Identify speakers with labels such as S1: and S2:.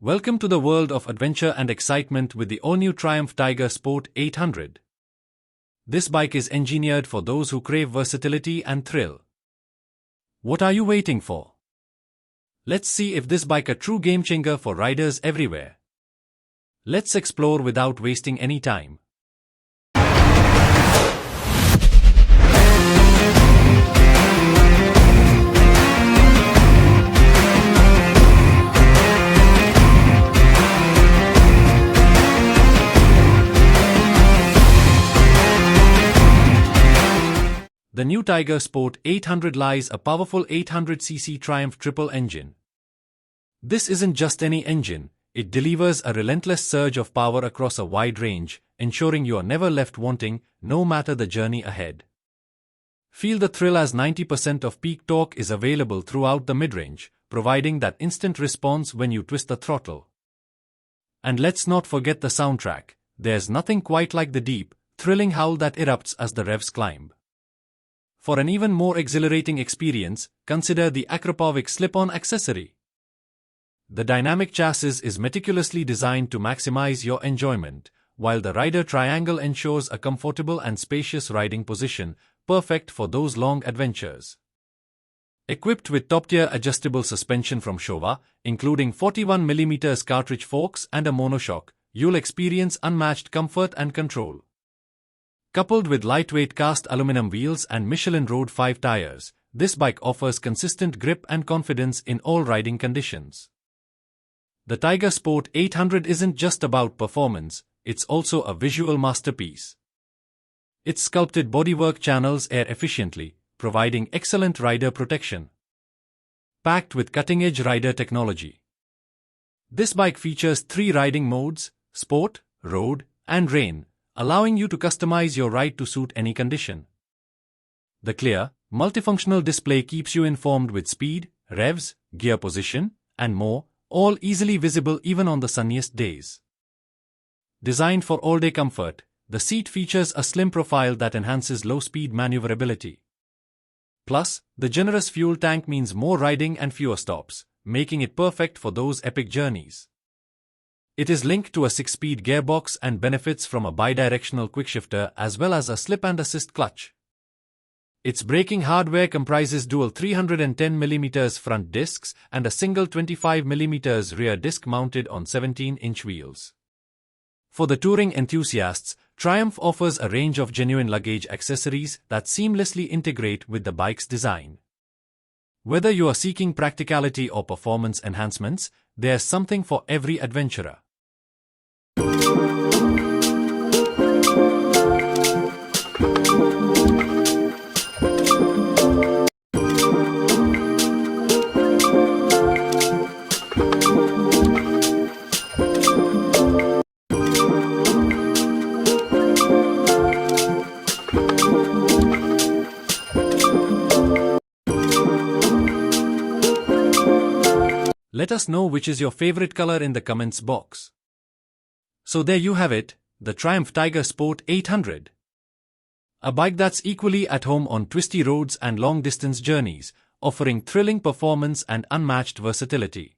S1: Welcome to the world of adventure and excitement with the all-new Triumph Tiger Sport 800. This bike is engineered for those who crave versatility and thrill. What are you waiting for? Let's see if this bike a true game-changer for riders everywhere. Let's explore without wasting any time. The new Tiger Sport 800 lies a powerful 800cc Triumph triple engine. This isn't just any engine, it delivers a relentless surge of power across a wide range, ensuring you are never left wanting, no matter the journey ahead. Feel the thrill as 90% of peak torque is available throughout the mid-range, providing that instant response when you twist the throttle. And let's not forget the soundtrack. There's nothing quite like the deep, thrilling howl that erupts as the revs climb. For an even more exhilarating experience, consider the Acropovic slip-on accessory. The dynamic chassis is meticulously designed to maximize your enjoyment, while the rider triangle ensures a comfortable and spacious riding position, perfect for those long adventures. Equipped with top-tier adjustable suspension from Showa, including 41mm cartridge forks and a monoshock, you'll experience unmatched comfort and control. Coupled with lightweight cast aluminum wheels and Michelin Road 5 tires, this bike offers consistent grip and confidence in all riding conditions. The Tiger Sport 800 isn't just about performance, it's also a visual masterpiece. Its sculpted bodywork channels air efficiently, providing excellent rider protection. Packed with cutting-edge rider technology. This bike features 3 riding modes: Sport, Road, and Rain, allowing you to customize your ride to suit any condition. The clear, multifunctional display keeps you informed with speed, revs, gear position, and more, all easily visible even on the sunniest days. Designed for all-day comfort, the seat features a slim profile that enhances low-speed maneuverability. Plus, the generous fuel tank means more riding and fewer stops, making it perfect for those epic journeys. It is linked to a 6-speed gearbox and benefits from a bidirectional quickshifter as well as a slip-and-assist clutch. Its braking hardware comprises dual 310mm front discs and a single 25mm rear disc mounted on 17-inch wheels. For the touring enthusiasts, Triumph offers a range of genuine luggage accessories that seamlessly integrate with the bike's design. Whether you are seeking practicality or performance enhancements, there's something for every adventurer. Let us know which is your favorite color in the comments box. So there you have it, the Triumph Tiger Sport 800. A bike that's equally at home on twisty roads and long-distance journeys, offering thrilling performance and unmatched versatility.